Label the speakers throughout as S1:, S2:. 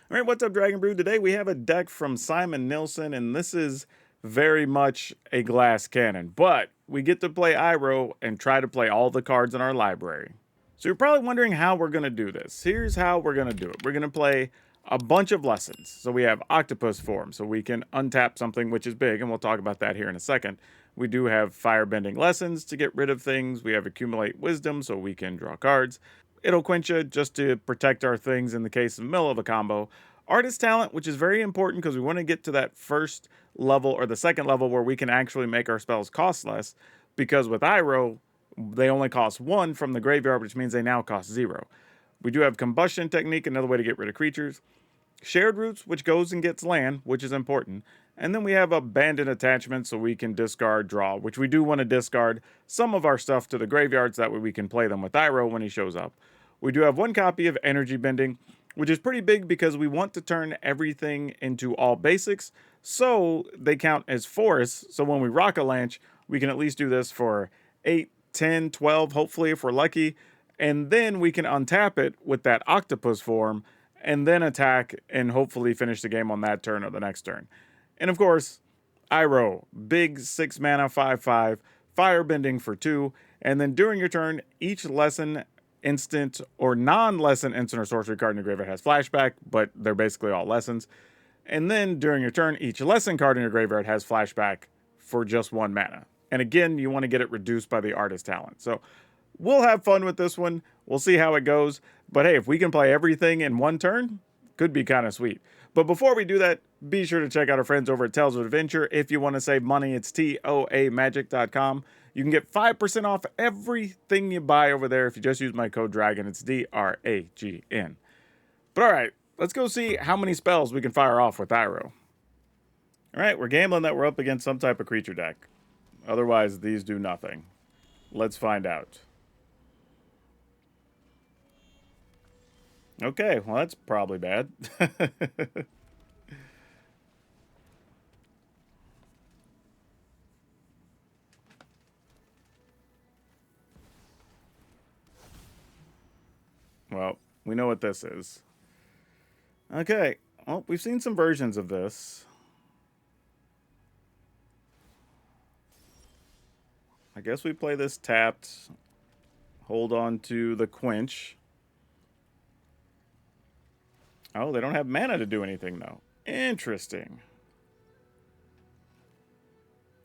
S1: All right, what's up, Dragon Brew? Today we have a deck from Simon Nielsen, and this is very much a glass cannon. But we get to play Iroh and try to play all the cards in our library. So you're probably wondering how we're going to do this. Here's how we're going to do it. We're going to play a bunch of lessons. So we have Octopus form, so we can untap something which is big, and we'll talk about that here in a second. We do have Firebending lessons to get rid of things. We have Accumulate Wisdom, so we can draw cards. It'll quench you just to protect our things in the case of the middle of a combo. Artist talent, which is very important because we want to get to that first level or the second level where we can actually make our spells cost less. Because with Iroh, they only cost 1 from the graveyard, which means they now cost 0. We do have Combustion Technique, another way to get rid of creatures. Shared Roots, which goes and gets land, which is important. And then we have Abandoned Attachment, so we can discard draw, which we do want to discard some of our stuff to the graveyards. That way we can play them with Iroh when he shows up. We do have 1 copy of Energy Bending, which is pretty big because we want to turn everything into all basics, so they count as forests. So when we rock a Lanch, we can at least do this for 8, 10, 12, hopefully if we're lucky. And then we can untap it with that Octopus form and then attack and hopefully finish the game on that turn or the next turn. And of course, Iroh, big 6 mana, 5/5, Firebending for 2, and then during your turn, each lesson, instant, or non-lesson instant or sorcery card in your graveyard has flashback, but they're basically all lessons. And then during your turn, each lesson card in your graveyard has flashback for just 1 mana. And again, you want to get it reduced by the artist talent. So we'll have fun with this one. We'll see how it goes. But hey, if we can play everything in 1 turn, could be kind of sweet. But before we do that, be sure to check out our friends over at Tales of Adventure. If you want to save money, it's toamagic.com. You can get 5% off everything you buy over there if you just use my code DRAGON. It's DRAGN. But all right, let's go see how many spells we can fire off with Iroh. All right, we're gambling that we're up against some type of creature deck. Otherwise, these do nothing. Let's find out. Okay, well, that's probably bad. Well, we know what this is. Okay, well, we've seen some versions of this. I guess we play this tapped. Hold on to the quench. Oh, they don't have mana to do anything, though. Interesting.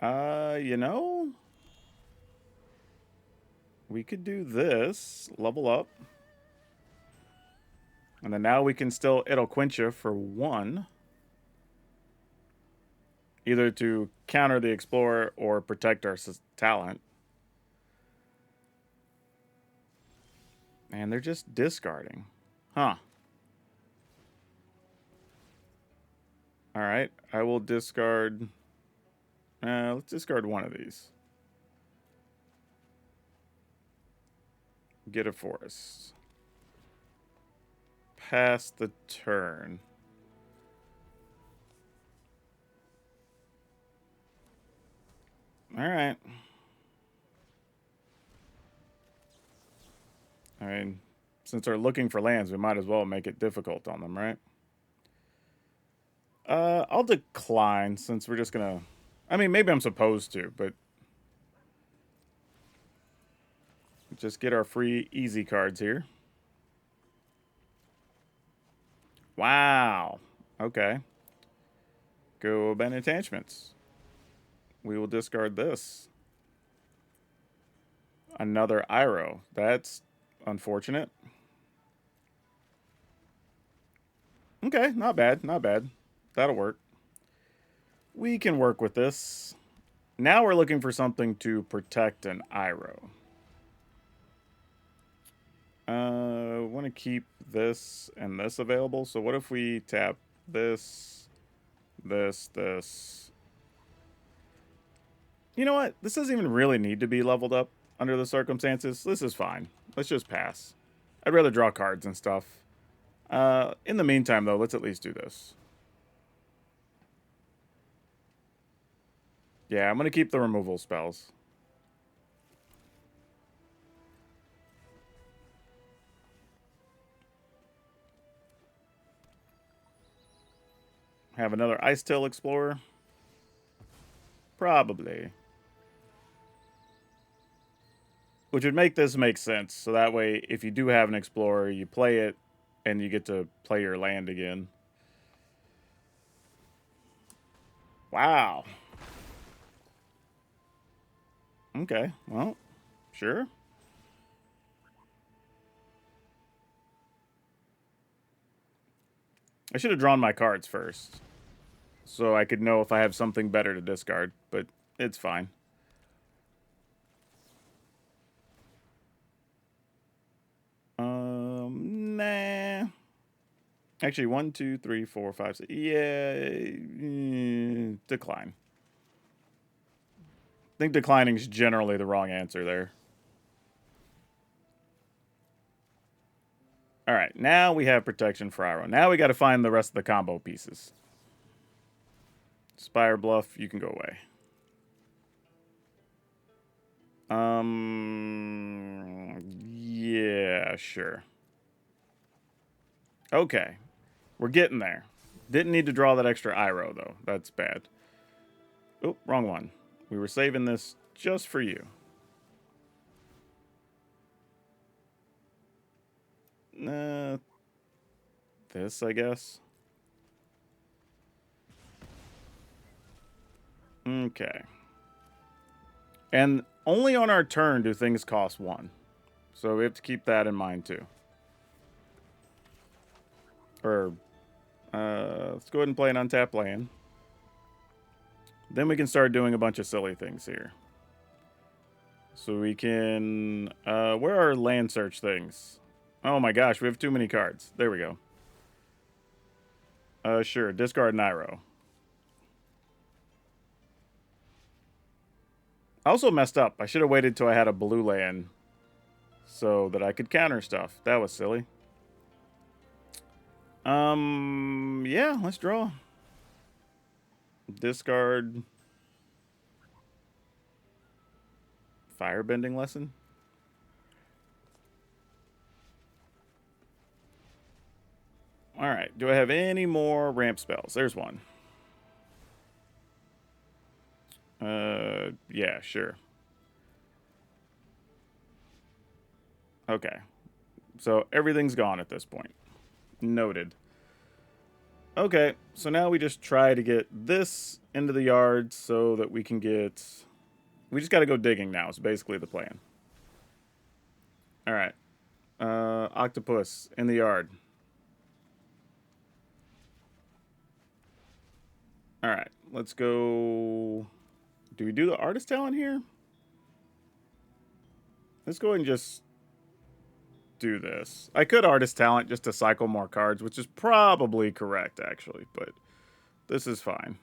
S1: You know, we could do this. Level up. And then now we can still, it'll quench you for 1. Either to counter the Explorer or protect our talent. And they're just discarding. Huh. Alright, I will discard... let's discard 1 of these. Get a forest. Pass the turn. Alright. I mean, since they're looking for lands, we might as well make it difficult on them, right? I'll decline since we're just gonna... I mean, maybe I'm supposed to, but... just get our free easy cards here. Wow. Okay. Go abandon attachments. We will discard this. Another Iroh. That's unfortunate. Okay, not bad, not bad. That'll work. We can work with this. Now we're looking for something to protect an Iroh. Want to keep this and this available. So what if we tap this, this? You know what? This doesn't even really need to be leveled up under the circumstances. This is fine. Let's just pass. I'd rather draw cards and stuff. In the meantime, though, let's at least do this. Yeah, I'm going to keep the removal spells. Have another Ice Tail Explorer? Probably. Which would make this make sense. So that way, if you do have an Explorer, you play it, and you get to play your land again. Wow. Okay, well, sure. I should have drawn my cards first, so I could know if I have something better to discard, but it's fine. Nah. Actually, 1, 2, 3, 4, 5, 6. Yeah, decline. I think declining is generally the wrong answer there. All right, now we have protection for Iroh. Now we got to find the rest of the combo pieces. Spire Bluff, you can go away. Yeah, sure. Okay, we're getting there. Didn't need to draw that extra Iroh, though. That's bad. Oh, wrong one. We were saving this just for you. This, I guess. Okay. And only on our turn do things cost 1. So we have to keep that in mind, too. Or, let's go ahead and play an untapped land. Then we can start doing a bunch of silly things here. So we can, where are land search things? Oh my gosh, we have too many cards. There we go. Sure, discard Iroh. I also messed up. I should have waited till I had a blue land so that I could counter stuff. That was silly. Yeah, let's draw. Discard. Firebending lesson. All right. Do I have any more ramp spells? There's one. Yeah, sure. Okay. So everything's gone at this point. Noted. Okay, so now we just try to get this into the yard so that we can get... We just got to go digging now, is basically the plan. All right. Octopus in the yard. All right, let's go... Do we do the artist talent here? Let's go ahead and just do this. I could artist talent just to cycle more cards, which is probably correct, actually, but this is fine.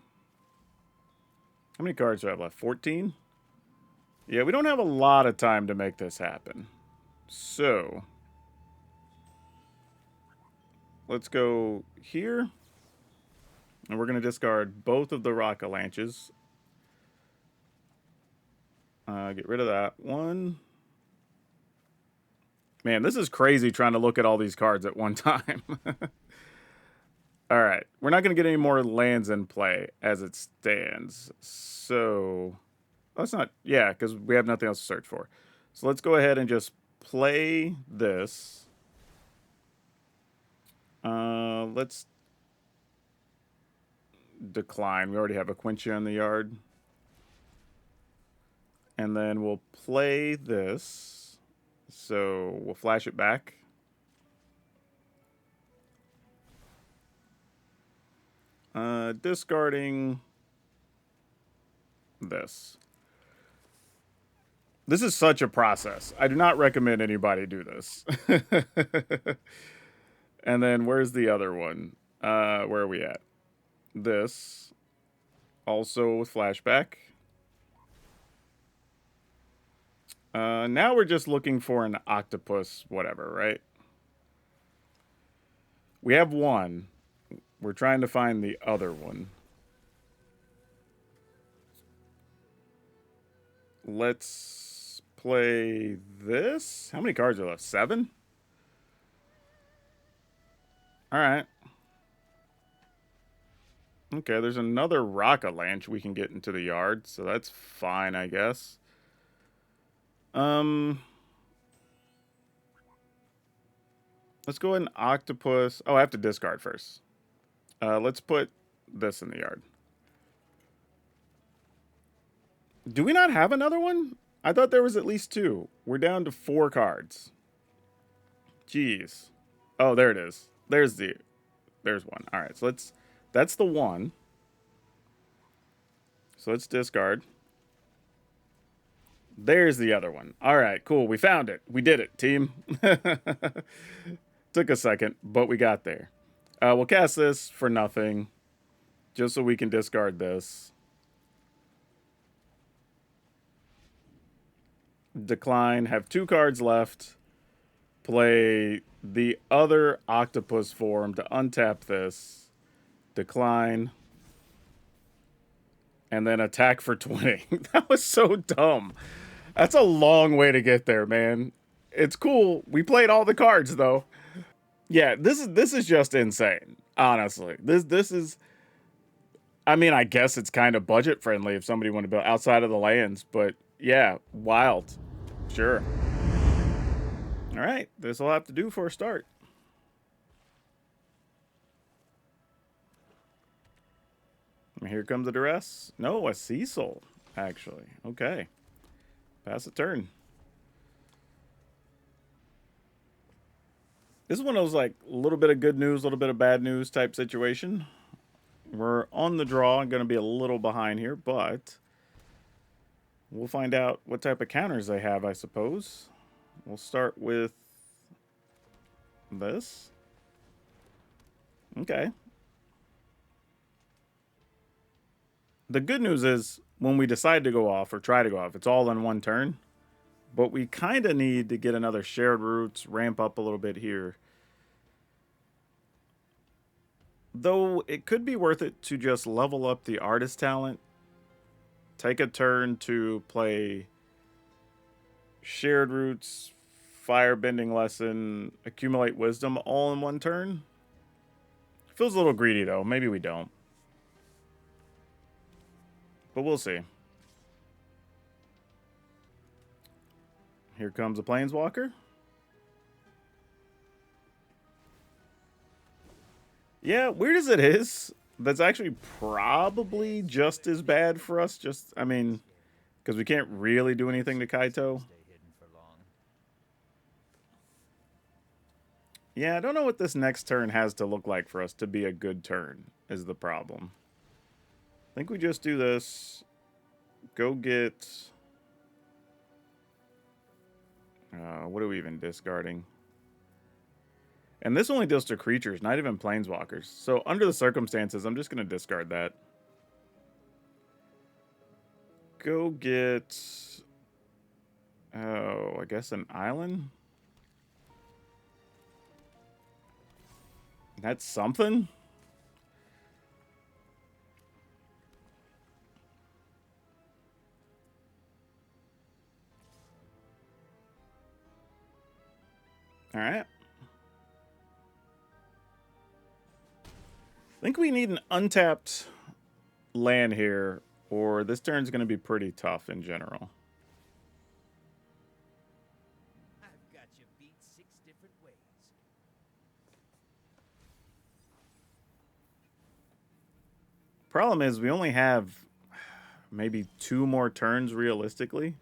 S1: How many cards do I have left? 14? Yeah, we don't have a lot of time to make this happen. So, let's go here. And we're going to discard both of the rock avalanches. Get rid of that one. Man, this is crazy trying to look at all these cards at one time. All right. We're not going to get any more lands in play as it stands. So, oh, it's not. Yeah, because we have nothing else to search for. So let's go ahead and just play this. Let's decline. We already have a Quincia in the yard. And then we'll play this. So we'll flash it back. Discarding this. This is such a process. I do not recommend anybody do this. And then where's the other one? Where are we at? This. Also with flashback. Now we're just looking for an octopus, whatever, right? We have one. We're trying to find the other one. Let's play this. How many cards are left? 7? All right. Okay, there's another Rocket Lanch we can get into the yard, so that's fine, I guess. Let's go ahead and Octopus. Oh, I have to discard first. Let's put this in the yard. Do we not have another one? I thought there was at least two. We're down to 4 cards. Jeez. Oh, there it is. There's one. All right, so that's the one. So let's discard. There's the other one. All right, cool. We found it. We did it, team. Took a second, but we got there. We'll cast this for nothing, just so we can discard this. Decline. Have 2 cards left. Play the other Octopus form to untap this. Decline. And then attack for 20. That was so dumb. That's a long way to get there, man. It's cool. We played all the cards, though. Yeah, this is just insane. Honestly, this is. I mean, I guess it's kind of budget friendly if somebody wanted to build outside of the lands, but yeah, wild. Sure. All right, this will have to do for a start. And here comes the duress. No, a Cecil, actually. Okay. Pass a turn. This is one of those, like, a little bit of good news, a little bit of bad news type situation. We're on the draw. I'm going to be a little behind here, but we'll find out what type of counters they have, I suppose. We'll start with this. Okay. The good news is when we decide to go off or try to go off, it's all in one turn. But we kind of need to get another shared roots, ramp up a little bit here. Though it could be worth it to just level up the artist talent. Take a turn to play shared roots, firebending lesson, accumulate wisdom all in one turn. Feels a little greedy though. Maybe we don't. But we'll see. Here comes a Planeswalker. Yeah, weird as it is, that's actually probably just as bad for us. I mean, because we can't really do anything to Kaito. Yeah, I don't know what this next turn has to look like for us to be a good turn, is the problem. I think we just do this. Go get... what are we even discarding? And this only deals to creatures, not even planeswalkers. So under the circumstances, I'm just going to discard that. Go get... oh, I guess an island? That's something? All right. I think we need an untapped land here, or this turn's going to be pretty tough in general.
S2: I've got you beat 6 different ways.
S1: Problem is, we only have maybe 2 more turns realistically.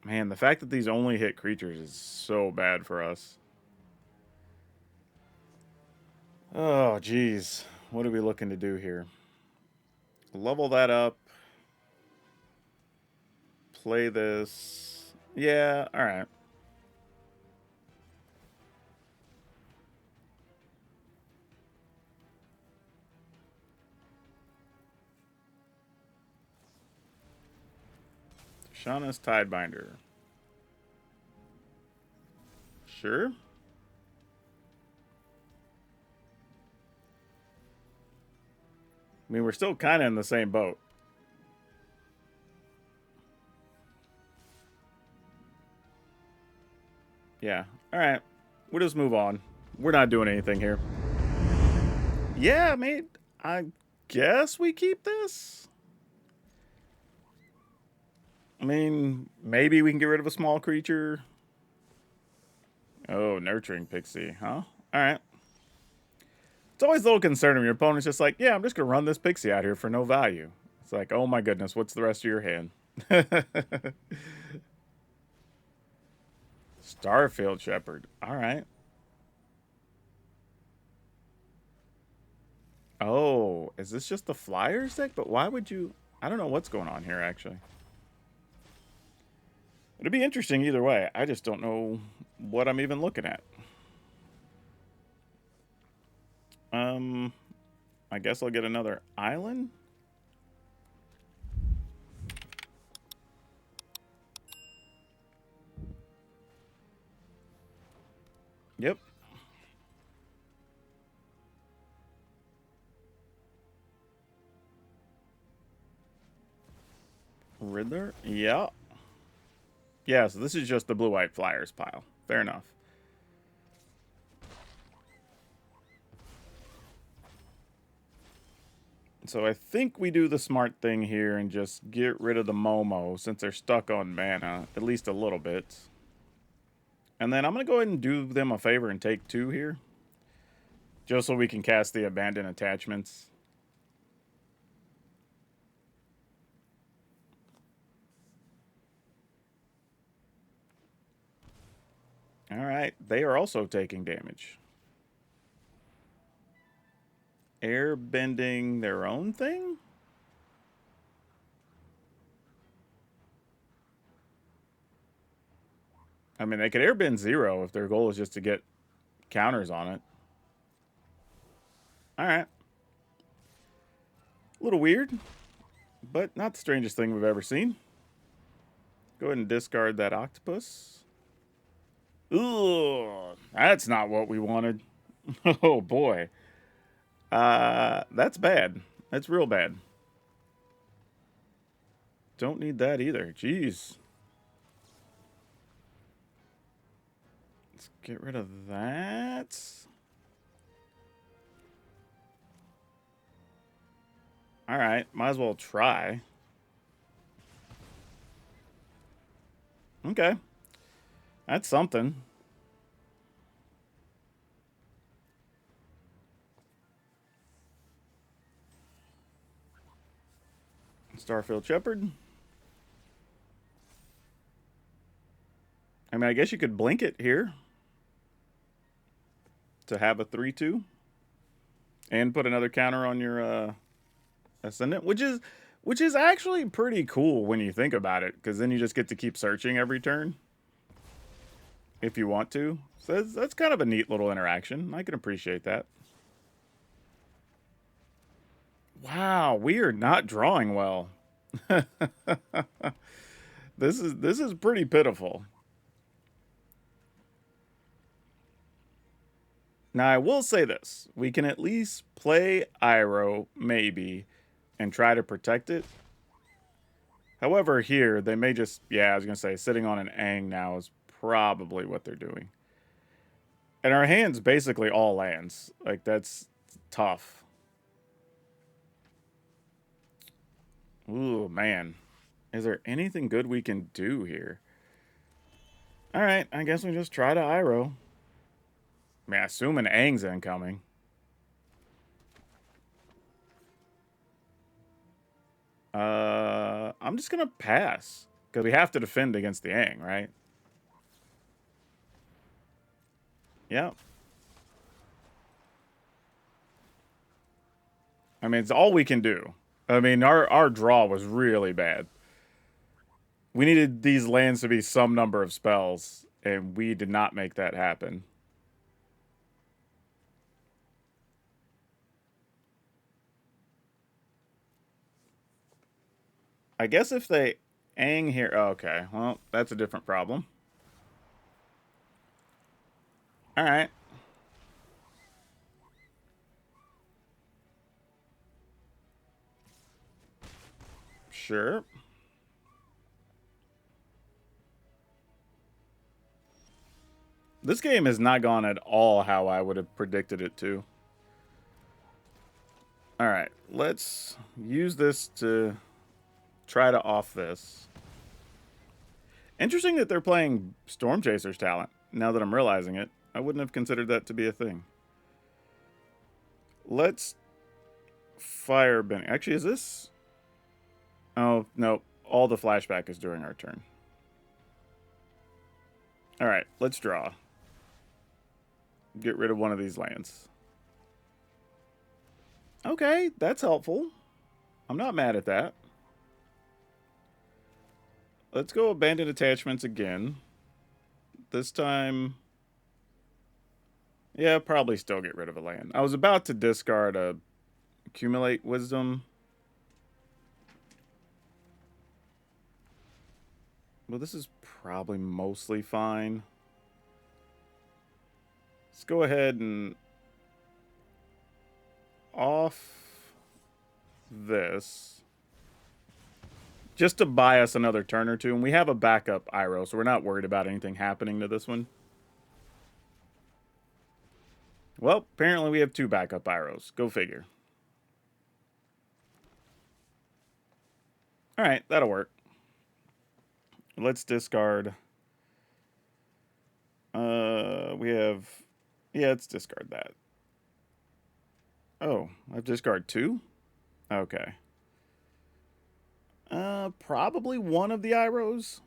S1: Man, the fact that these only hit creatures is so bad for us. Oh, geez. What are we looking to do here? Level that up. Play this. Yeah, all right. Shauna's Tidebinder. Sure. I mean, we're still kind of in the same boat. Yeah. All right. We'll just move on. We're not doing anything here. Yeah, I mean, I guess we keep this. I mean, maybe we can get rid of a small creature. Oh, nurturing pixie, huh? All right. It's always a little concerning when your opponent's just like, yeah, I'm just going to run this pixie out here for no value. It's like, oh my goodness, what's the rest of your hand? Starfield Shepherd. All right. Oh, is this just the Flyers deck? But why would you... I don't know what's going on here, actually. It'd be interesting either way. I just don't know what I'm even looking at. I guess I'll get another island. Yep. Riddler? Yeah. Yeah, so this is just the blue-white Flyers pile. Fair enough. So I think we do the smart thing here and just get rid of the Momo since they're stuck on mana, at least a little bit. And then I'm going to go ahead and do them a favor and take 2 here. Just so we can cast the Abandoned Attachments. Alright, they are also taking damage. Air bending their own thing? I mean, they could airbend 0 if their goal is just to get counters on it. Alright. A little weird, but not the strangest thing we've ever seen. Go ahead and discard that octopus. Ugh, that's not what we wanted. Oh, boy. That's bad. That's real bad. Don't need that either. Jeez. Let's get rid of that. All right, might as well try. Okay. That's something. Starfield Shepherd. I mean, I guess you could blink it here to have a 3/2 and put another counter on your Ascendant, which is actually pretty cool when you think about it, because then you just get to keep searching every turn if you want to. So that's kind of a neat little interaction. I can appreciate that. Wow, we are not drawing well. This is pretty pitiful. Now, I will say this. We can at least play Iroh, maybe, and try to protect it. However, here, they may just... Yeah, I was going to say, sitting on an Aang now is probably what they're doing. And our hand's basically all lands. Like, that's tough. Ooh, man. Is there anything good we can do here? Alright, I guess we just try to Iroh. I mean, assuming Aang's incoming. I'm just gonna pass. Because we have to defend against the Aang, right? Yep. I mean, it's all we can do. I mean, our draw was really bad. We needed these lands to be some number of spells, and we did not make that happen. I guess if they Aang here... Okay, well, that's a different problem. Alright. Sure. This game has not gone at all how I would have predicted it to. Alright, let's use this to try to off this. Interesting that they're playing Storm Chaser's talent, now that I'm realizing it. I wouldn't have considered that to be a thing. Let's fire Benny. Actually, is this... Oh, no. All the flashback is during our turn. Alright, let's draw. Get rid of one of these lands. Okay, that's helpful. I'm not mad at that. Let's go Abandoned Attachments again. This time... Yeah, probably still get rid of a land. I was about to discard a Accumulate Wisdom. Well, this is probably mostly fine. Let's go ahead and off this. Just to buy us another turn or two. And we have a backup Iroh, so we're not worried about anything happening to this one. Well, apparently we have 2 backup Irohs. Go figure. Alright, that'll work. Let's discard. We have... Yeah, let's discard that. Oh, I've discarded 2? Okay. Probably one of the Irohs.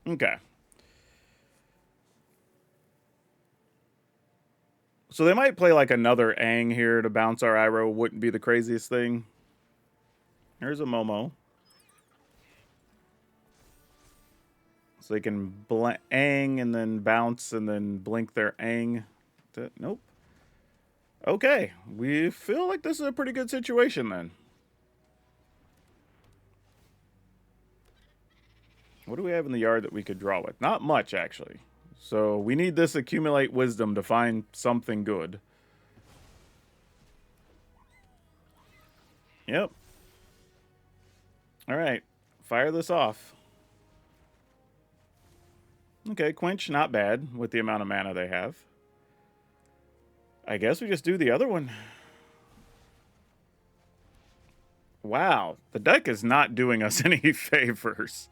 S1: Okay. So they might play like another Aang here to bounce our Iroh. Wouldn't be the craziest thing. Here's a Momo. So they can Aang and then bounce and then blink their Aang. Nope. Okay. We feel like this is a pretty good situation then. What do we have in the yard that we could draw with? Not much, actually. So we need this Accumulate Wisdom to find something good. Yep. Alright. Fire this off. Okay, Quench, not bad with the amount of mana they have. I guess we just do the other one. Wow. The deck is not doing us any favors.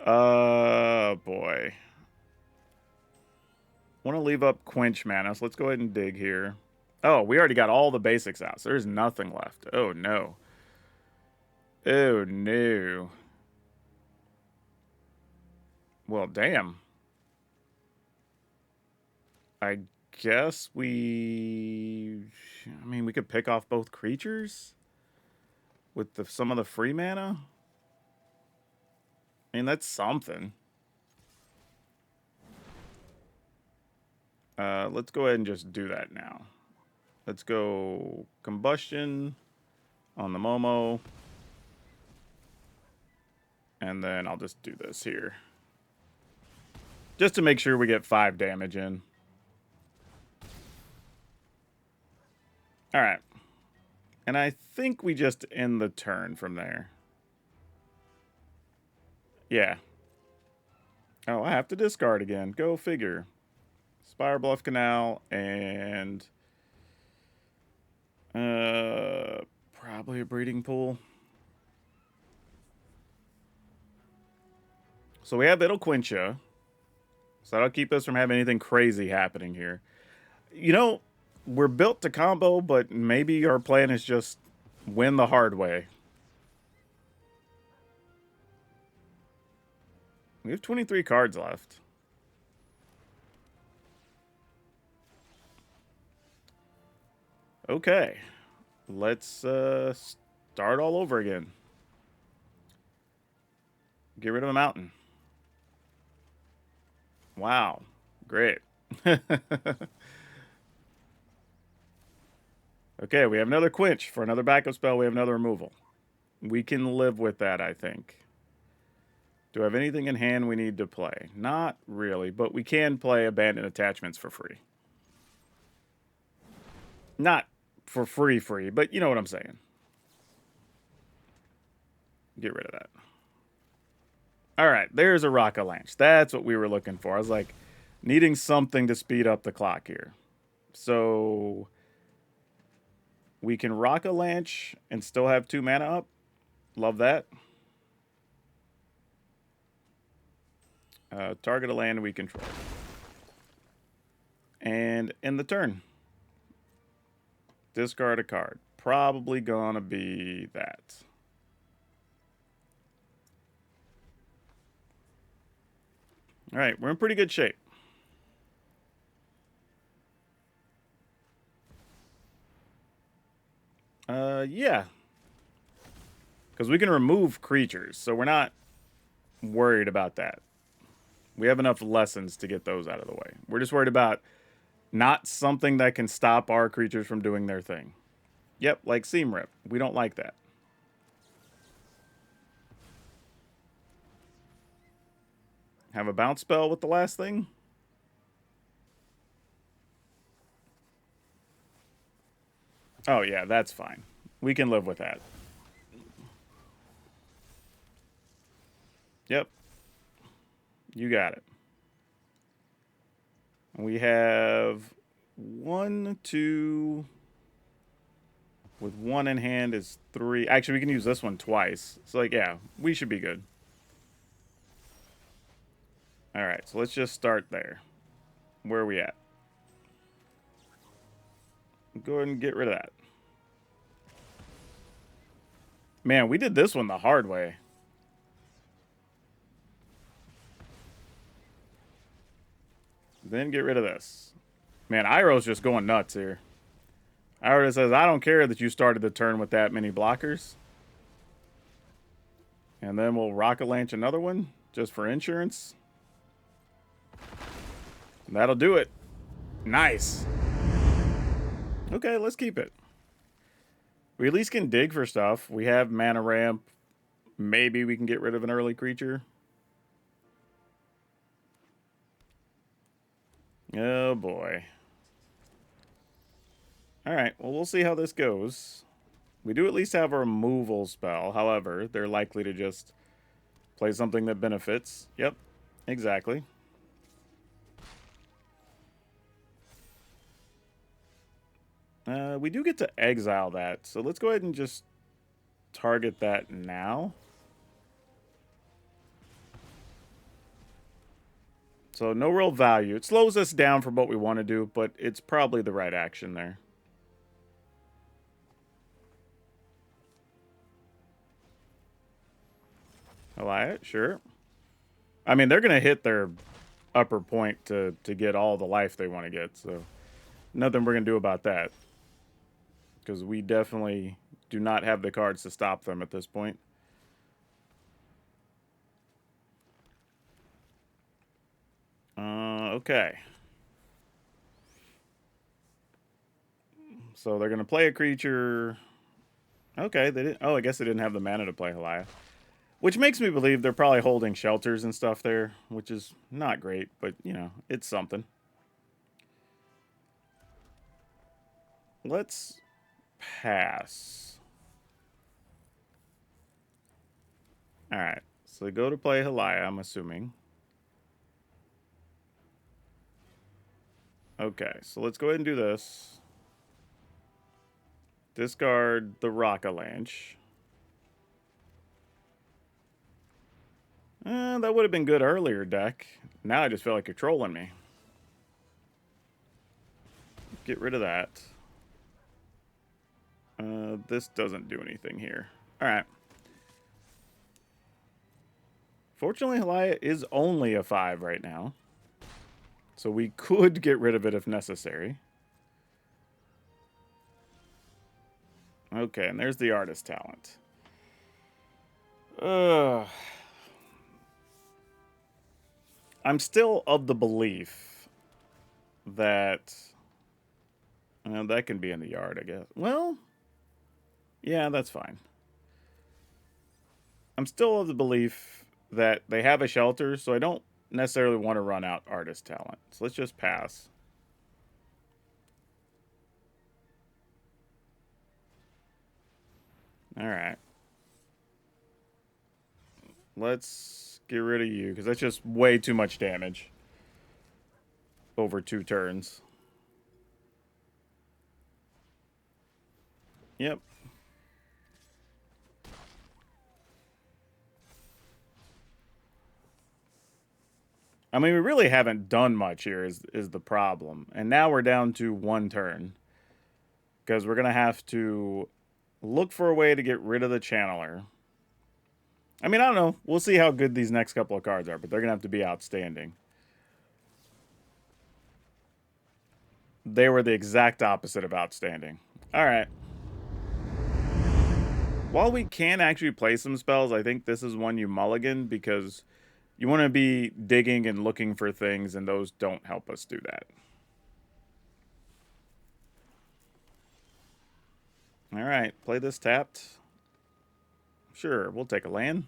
S1: Boy. Want to leave up Quench mana, so let's go ahead and dig here. Oh, we already got all the basics out, so there's nothing left. Oh, no. Oh, no. Well, damn. I guess we... I mean, we could pick off both creatures with some of the free mana. I mean, that's something. Let's go ahead and just do that now. Let's go Combustion on the Momo. And then I'll just do this here. Just to make sure we get 5 damage in. Alright. And I think we just end the turn from there. Yeah. Oh, I have to discard again. Go figure. Spire Bluff Canal and... probably a Breeding Pool. So we have It'll Quench Ya. So that'll keep us from having anything crazy happening here. You know, we're built to combo, but maybe our plan is just win the hard way. We have 23 cards left. Okay. Let's start all over again. Get rid of a mountain. Wow. Great. Okay, we have another Quench. For another backup spell, we have another removal. We can live with that, I think. Do I have anything in hand we need to play? Not really, but we can play Abandoned Attachments for free. Not for free, but you know what I'm saying. Get rid of that. All right, there's a Rock-a-Lanche. That's what we were looking for. I was like, needing something to speed up the clock here. So we can Rock-a-Lanche and still have 2 mana up. Love that. Target a land we control. And in the turn, discard a card. Probably gonna be that. All right, we're in pretty good shape. Yeah. Because we can remove creatures, so we're not worried about that. We have enough lessons to get those out of the way. We're just worried about not something that can stop our creatures from doing their thing. Yep, like Seam Rip. We don't like that. Have a bounce spell with the last thing? Oh, yeah, that's fine. We can live with that. Yep. You got it. We have 1, 2. With 1 in hand is 3. Actually, we can use this one twice. So, like, yeah, we should be good. All right, so let's just start there. Where are we at? Go ahead and get rid of that. Man, we did this one the hard way. Then get rid of this. Man, Iroh's just going nuts here. Iroh says, I don't care that you started the turn with that many blockers. And then we'll Rock-a-Lanche another one, just for insurance. And that'll do it. Nice. Okay, let's keep it. We at least can dig for stuff. We have mana ramp. Maybe we can get rid of an early creature. Oh, boy. All right, well, we'll see how this goes. We do at least have a removal spell. However, they're likely to just play something that benefits. Yep, exactly. We do get to exile that, so let's go ahead and just target that now. So no real value. It slows us down from what we want to do, but it's probably the right action there. Alright, sure. I mean, they're going to hit their upper point to get all the life they want to get, so nothing we're going to do about that. Because we definitely do not have the cards to stop them at this point. Okay. So they're going to play a creature. Okay, they didn't. Oh, I guess they didn't have the mana to play Halaya. Which makes me believe they're probably holding shelters and stuff there, which is not great, but, you know, it's something. Let's pass. All right, so they go to play Halaya, I'm assuming. Okay, so let's go ahead and do this. Discard the Rock-a-Lanche. That would have been good earlier, deck. Now I just feel like you're trolling me. Get rid of that. This doesn't do anything here. Alright. Fortunately, Halaya is only a 5 right now. So we could get rid of it if necessary. Okay, and there's the artist talent. I'm still of the belief that... that can be in the yard, I guess. Well, yeah, that's fine. I'm still of the belief that they have a shelter, so I don't necessarily want to run out artist talent. So let's just pass. All right. Let's get rid of you, because that's just way too much damage over 2 turns. Yep. I mean, we really haven't done much here is the problem. And now we're down to 1 turn. Because we're going to have to look for a way to get rid of the channeler. I mean, I don't know. We'll see how good these next couple of cards are, but they're going to have to be outstanding. They were the exact opposite of outstanding. All right. While we can actually play some spells, I think this is one you mulligan because you want to be digging and looking for things, and those don't help us do that. All right, play this tapped. Sure, we'll take a land.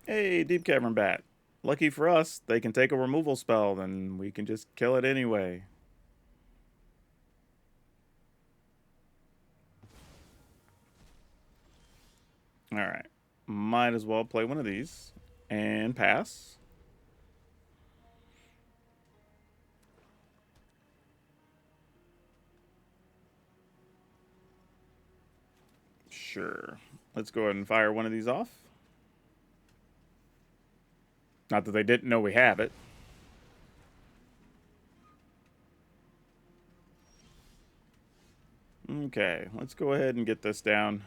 S1: Hey, Deep Cavern Bat. Lucky for us, they can take a removal spell, then we can just kill it anyway. All right, might as well play one of these and pass. Sure. Let's go ahead and fire one of these off. Not that they didn't know we have it. Okay, let's go ahead and get this down.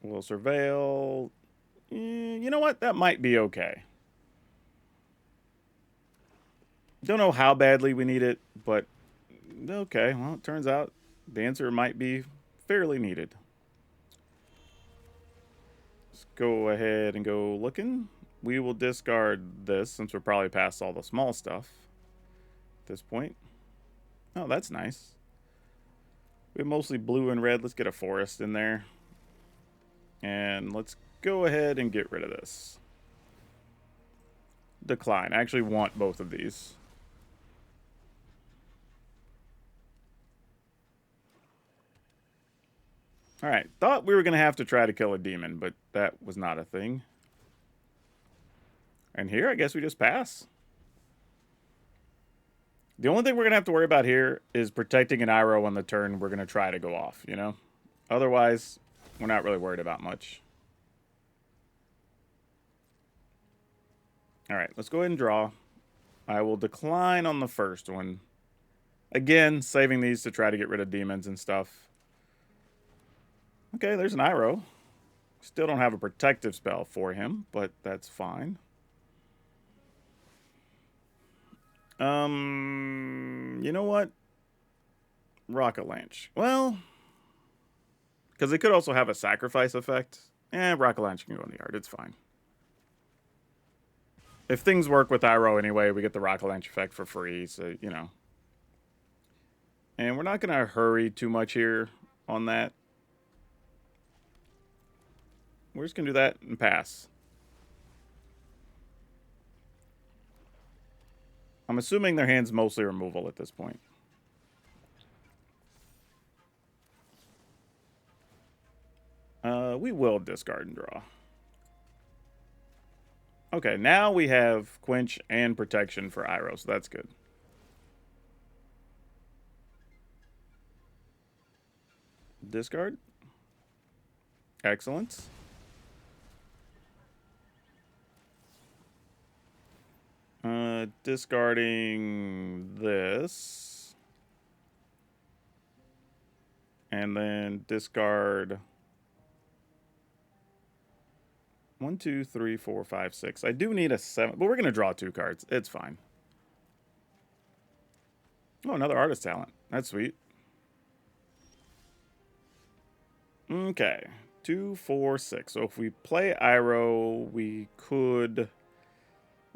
S1: We'll surveil. You know what? That might be okay. Don't know how badly we need it, but okay. Well, it turns out the answer might be fairly needed. Let's go ahead and go looking. We will discard this since we're probably past all the small stuff at this point. Oh, that's nice. We have mostly blue and red. Let's get a forest in there. And let's go ahead and get rid of this. Decline. I actually want both of these. Alright, thought we were going to have to try to kill a demon, but that was not a thing. And here, I guess we just pass. The only thing we're going to have to worry about here is protecting an Iroh on the turn we're going to try to go off, you know? Otherwise, we're not really worried about much. Alright, let's go ahead and draw. I will decline on the first one. Again, saving these to try to get rid of demons and stuff. Okay, there's an Iroh. Still don't have a protective spell for him, but that's fine. You know what? Rocket Launch. Well, because they could also have a sacrifice effect. Rocket Launch can go in the yard. It's fine. If things work with Iroh anyway, we get the Rocket Launch effect for free, so, you know. And we're not going to hurry too much here on that. We're just going to do that and pass. I'm assuming their hand's mostly removal at this point. We will discard and draw. Okay, now we have Quench and Protection for Iroh, so that's good. Discard. Excellent. Discarding this. And then discard 1, 2, 3, 4, 5, 6. I do need a 7, but we're going to draw 2 cards. It's fine. Oh, another artist talent. That's sweet. Okay. 2, 4, 6. So if we play Iroh, we could...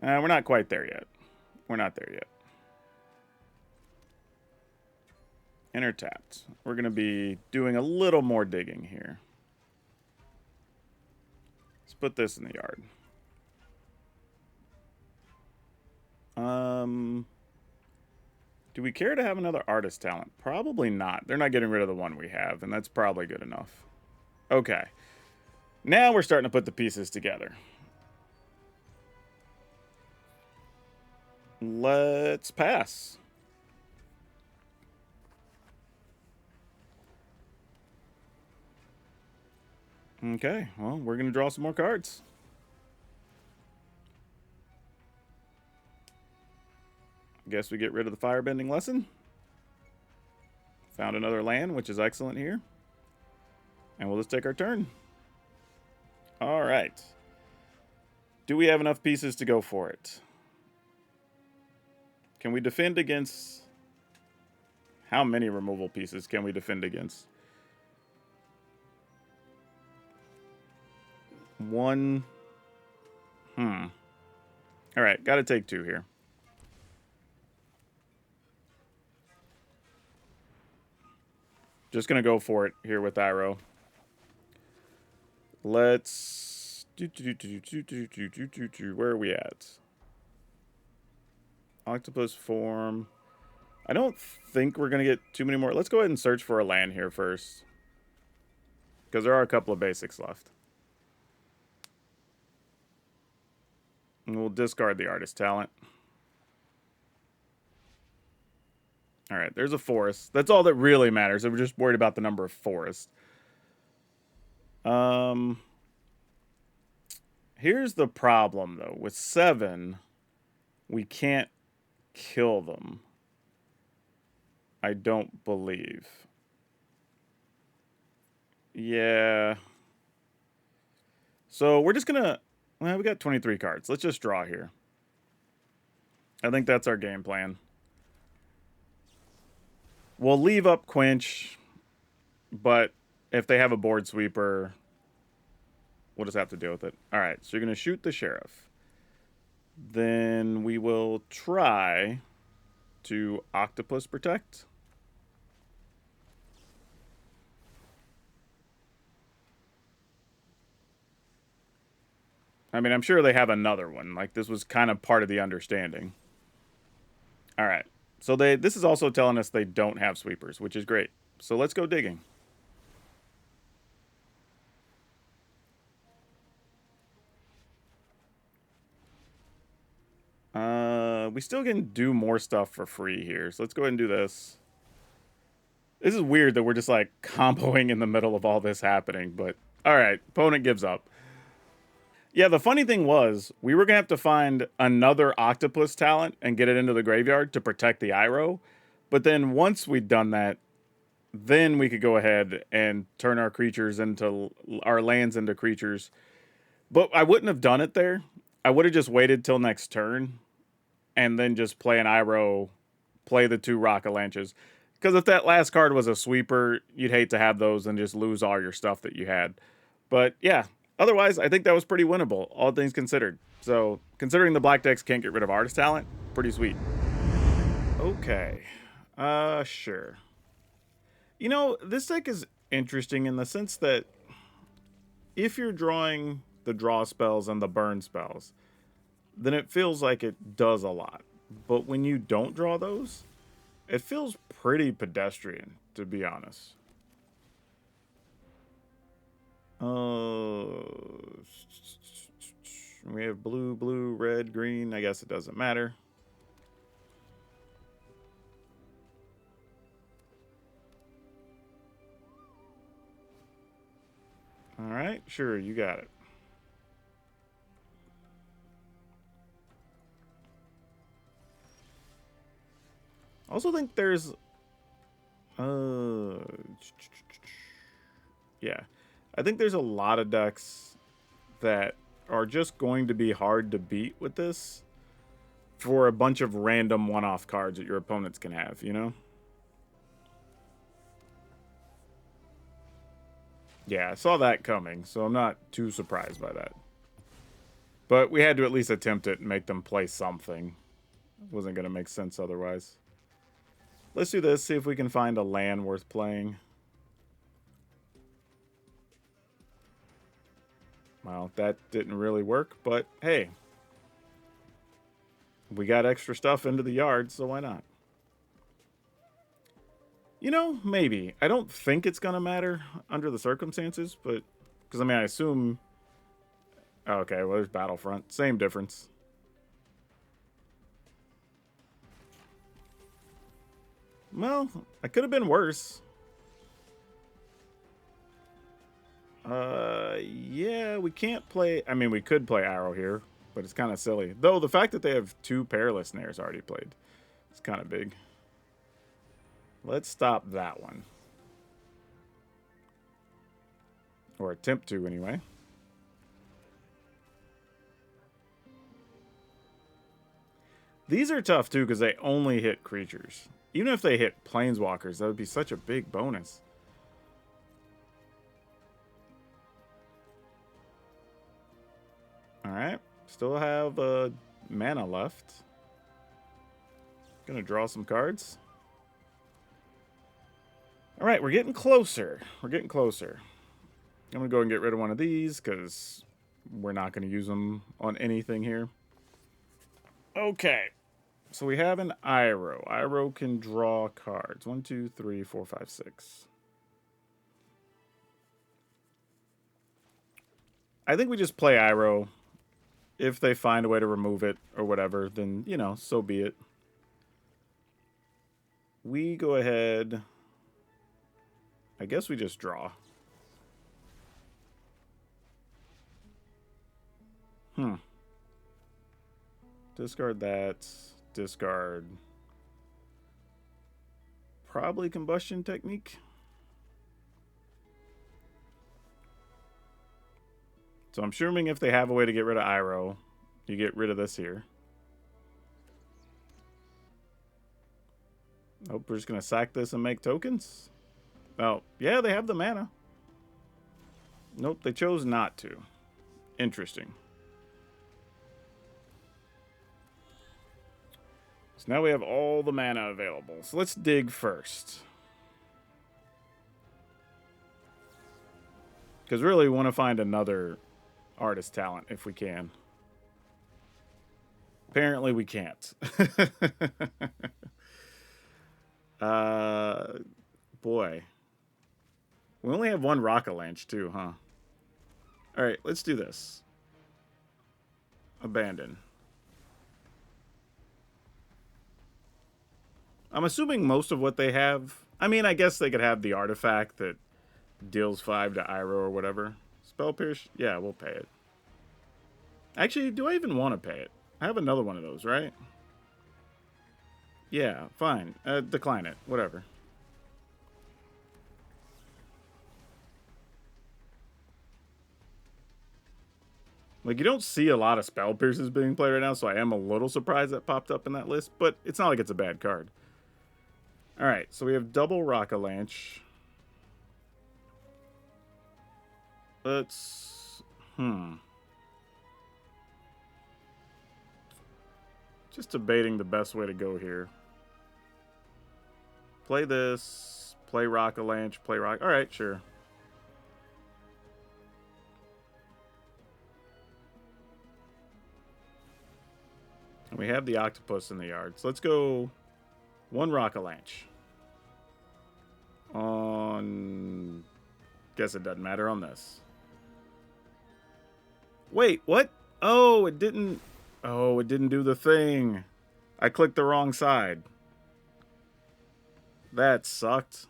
S1: we're not quite there yet. We're not there yet. Enter tapped. We're going to be doing a little more digging here. Let's put this in the yard. Do we care to have another artist talent? Probably not. They're not getting rid of the one we have, and that's probably good enough. Okay. Now we're starting to put the pieces together. Let's pass. Okay, well, we're going to draw some more cards. Guess we get rid of the firebending lesson. Found another land, which is excellent here. And we'll just take our turn. All right. Do we have enough pieces to go for it? Can we defend against... How many removal pieces can we defend against? One. All right, got to take two here. Just going to go for it here with Iroh. Let's... Where are we at? Octopus form. I don't think we're going to get too many more. Let's go ahead and search for a land here first. Because there are a couple of basics left. And we'll discard the artist talent. All right, there's a forest. That's all that really matters. We're just worried about the number of forests. Here's the problem, though. With 7, we can't kill them. I don't believe. Yeah. So we're just going to... Well, we got 23 cards. Let's just draw here. I think that's our game plan. We'll leave up Quench, but if they have a board sweeper, we'll just have to deal with it. All right, so you're going to shoot the sheriff. Then we will try to Octopus Protect. I mean, I'm sure they have another one. Like, this was kind of part of the understanding. All right. So this is also telling us they don't have sweepers, which is great. So let's go digging. We still can do more stuff for free here. So let's go ahead and do this. This is weird that we're just like comboing in the middle of all this happening, but all right, opponent gives up. Yeah, the funny thing was, we were going to have to find another octopus talent and get it into the graveyard to protect the Iroh. But then once we'd done that, then we could go ahead and turn our creatures into... our lands into creatures. But I wouldn't have done it there. I would have just waited till next turn and then just play an Iroh, play the 2 Rock-a-Lanches. Because if that last card was a sweeper, you'd hate to have those and just lose all your stuff that you had. But yeah... Otherwise, I think that was pretty winnable, all things considered. So, considering the black decks can't get rid of artist talent, pretty sweet. Okay. Sure. You know, this deck is interesting in the sense that if you're drawing the draw spells and the burn spells, then it feels like it does a lot. But when you don't draw those, it feels pretty pedestrian, to be honest. We have blue, blue, red, green. I guess it doesn't matter. All right, sure, you got it. I also think there's... yeah. I think there's a lot of decks that are just going to be hard to beat with this for a bunch of random one-off cards that your opponents can have, you know? Yeah, I saw that coming, so I'm not too surprised by that. But we had to at least attempt it and make them play something. It wasn't going to make sense otherwise. Let's do this, see if we can find a land worth playing. Well, that didn't really work, but hey. We got extra stuff into the yard, so why not? You know, maybe. I don't think it's going to matter under the circumstances, but... Because, I mean, I assume... Okay, well, there's Battlefront. Same difference. Well, I could have been worse. Yeah, we can't play... I mean, we could play Arrow here, but it's kind of silly. Though, the fact that they have 2 Perilous Snares already played, it's kind of big. Let's stop that one. Or attempt to, anyway. These are tough, too, because they only hit creatures. Even if they hit Planeswalkers, that would be such a big bonus. Alright. Still have mana left. Gonna draw some cards. Alright, we're getting closer. We're getting closer. I'm gonna go and get rid of one of these, because we're not gonna use them on anything here. Okay. So we have an Iroh. Iroh can draw cards. 1, 2, 3, 4, 5, 6. I think we just play Iroh. If they find a way to remove it or whatever, then, you know, so be it. We go ahead. I guess we just draw. Discard that. Discard. Probably Combustion Technique. So I'm assuming if they have a way to get rid of Iroh, you get rid of this here. Nope, we're just going to sack this and make tokens. Oh, yeah, they have the mana. Nope, they chose not to. Interesting. So now we have all the mana available. So let's dig first. Because really we want to find another artist talent if we can. Apparently we can't. Boy. We only have one Rocket-Lanch too, huh? Alright, let's do this. Abandon. I'm assuming most of what they have... I mean, I guess they could have the artifact that deals 5 to Iroh or whatever. Spell Pierce? Yeah, we'll pay it. Actually, do I even want to pay it? I have another one of those, right? Yeah, fine. Decline it. Whatever. Like, you don't see a lot of Spell Pierces being played right now, so I am a little surprised that popped up in that list, but it's not like it's a bad card. Alright, so we have double Rocket-Lanch. Let's... Just debating the best way to go here. Play this. Play Rocket-Lanch. Play Rock... Alright, sure. And we have the octopus in the yard. So let's go... 1 Rocket-Lanch. On... Guess it doesn't matter on this. Wait, what? Oh, it didn't... Oh, it didn't do the thing. I clicked the wrong side. That sucked.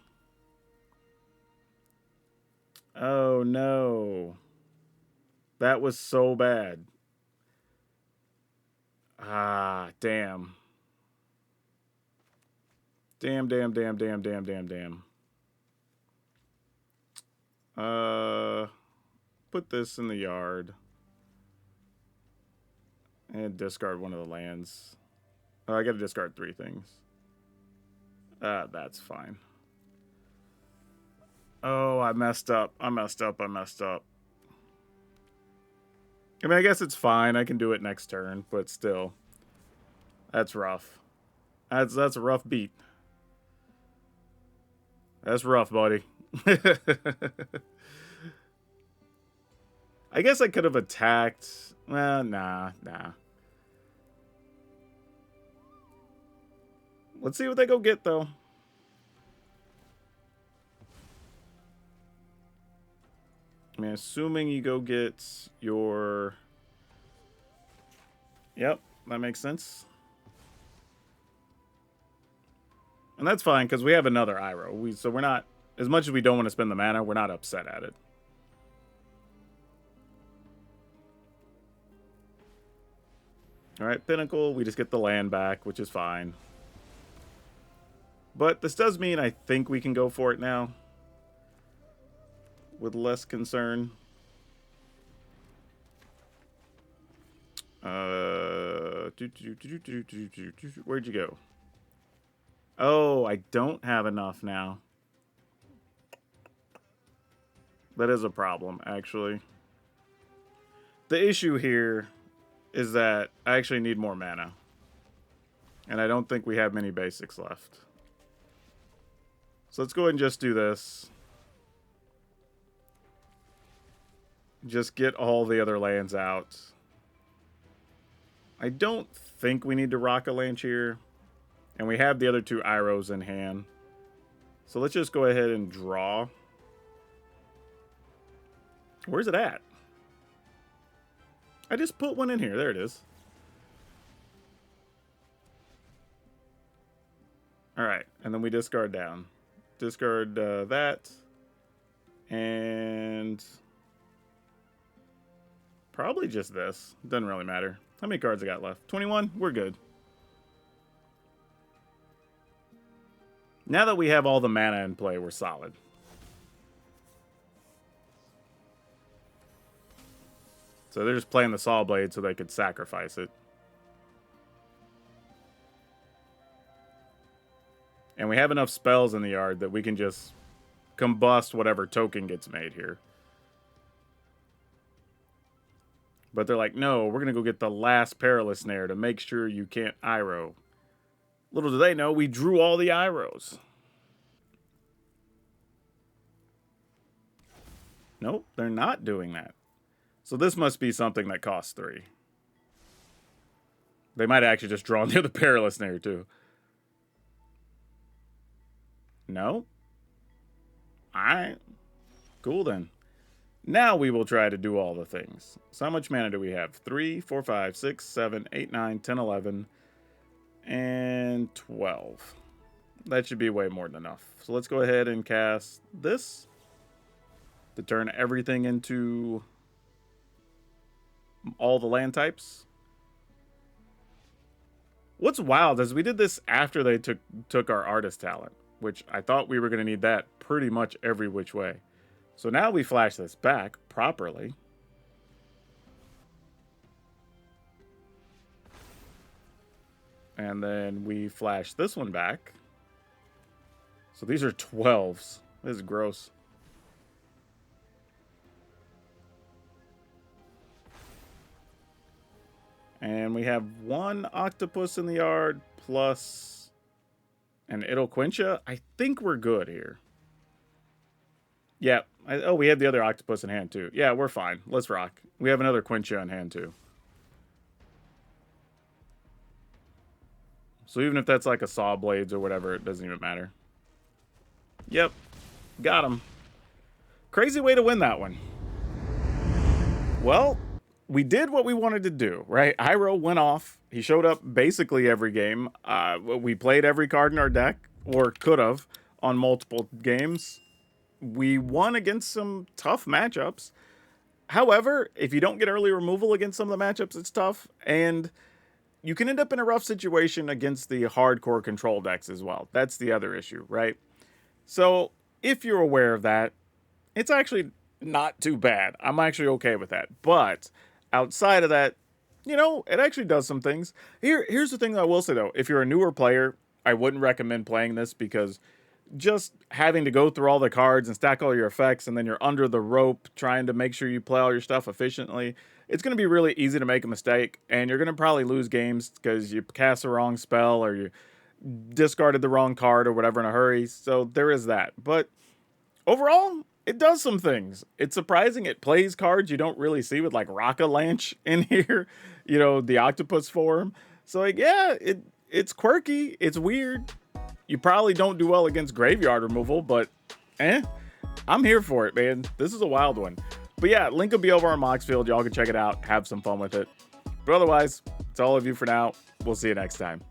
S1: Oh, no. That was so bad. Ah, damn. Damn. Put this in the yard. And discard one of the lands. Oh, I gotta discard 3 things. That's fine. Oh, I messed up. I messed up. I mean, I guess it's fine. I can do it next turn, but still. That's rough. That's a rough beat. That's rough, buddy. I guess I could have attacked. Well, nah. Let's see what they go get, though. mean, assuming you go get your... Yep, that makes sense. And that's fine, because we have another Iroh. So we're not... As much as we don't want to spend the mana, we're not upset at it. Alright, Pinnacle, we just get the land back, which is fine. But this does mean I think we can go for it now. With less concern. Where'd you go? Oh, I don't have enough now. That is a problem, actually. The issue here is that I actually need more mana. And I don't think we have many basics left. So let's go ahead and just do this. Just get all the other lands out. I don't think we need to rock a Lanch here. And we have the other two Irohs in hand. So let's just go ahead and draw. Where's it at? I just put one in here. There it is. Alright, and then we discard down. Discard that. And... probably just this. Doesn't really matter. How many cards I got left? 21? We're good. Now that we have all the mana in play, we're solid. So they're just playing the Saw Blade so they could sacrifice it. And we have enough spells in the yard that we can just combust whatever token gets made here. But they're like, no, we're going to go get the last Perilous Snare to make sure you can't Iroh. Little do they know, we drew all the Irohs. Nope, they're not doing that. So this must be something that costs 3. They might actually just draw near the Perilous Snare, too. No? Alright. Cool, then. Now we will try to do all the things. So how much mana do we have? 3, 4, 5, 6, 7, 8, 9, 10, 11, and 12. That should be way more than enough. So let's go ahead and cast this to turn everything into all the land types. What's wild is we did this after they took our artist talent, which I thought we were going to need that pretty much every which way. So now we flash this back properly. And then we flash this one back. So these are 12s. This is gross. And we have one octopus in the yard plus an Iroh. I think we're good here. Yeah. Oh, we have the other octopus in hand too. Yeah, we're fine. Let's rock. We have another Quincha in hand too. So even if that's like a Saw Blades or whatever, it doesn't even matter. Yep. Got him. Crazy way to win that one. Well, we did what we wanted to do, right? Iroh went off. He showed up basically every game. We played every card in our deck, or could have, on multiple games. We won against some tough matchups. However, if you don't get early removal against some of the matchups, it's tough. And you can end up in a rough situation against the hardcore control decks as well. That's the other issue, right? So if you're aware of that, it's actually not too bad. I'm actually okay with that. But outside of that, you know, it actually does some things. Here's the thing that I will say, though. If you're a newer player, I wouldn't recommend playing this because just having to go through all the cards and stack all your effects, and then you're under the rope trying to make sure you play all your stuff efficiently, it's going to be really easy to make a mistake, and you're going to probably lose games because you cast the wrong spell or you discarded the wrong card or whatever in a hurry. So there is that. But overall, it does some things. It's surprising it plays cards you don't really see with like Rocka Lanch in here, you know, the octopus form. So like, yeah, it's quirky. It's weird. You probably don't do well against graveyard removal, but I'm here for it, man. This is a wild one. But yeah, link will be over on Moxfield. Y'all can check it out, have some fun with it. But otherwise, it's all of you for now. We'll see you next time.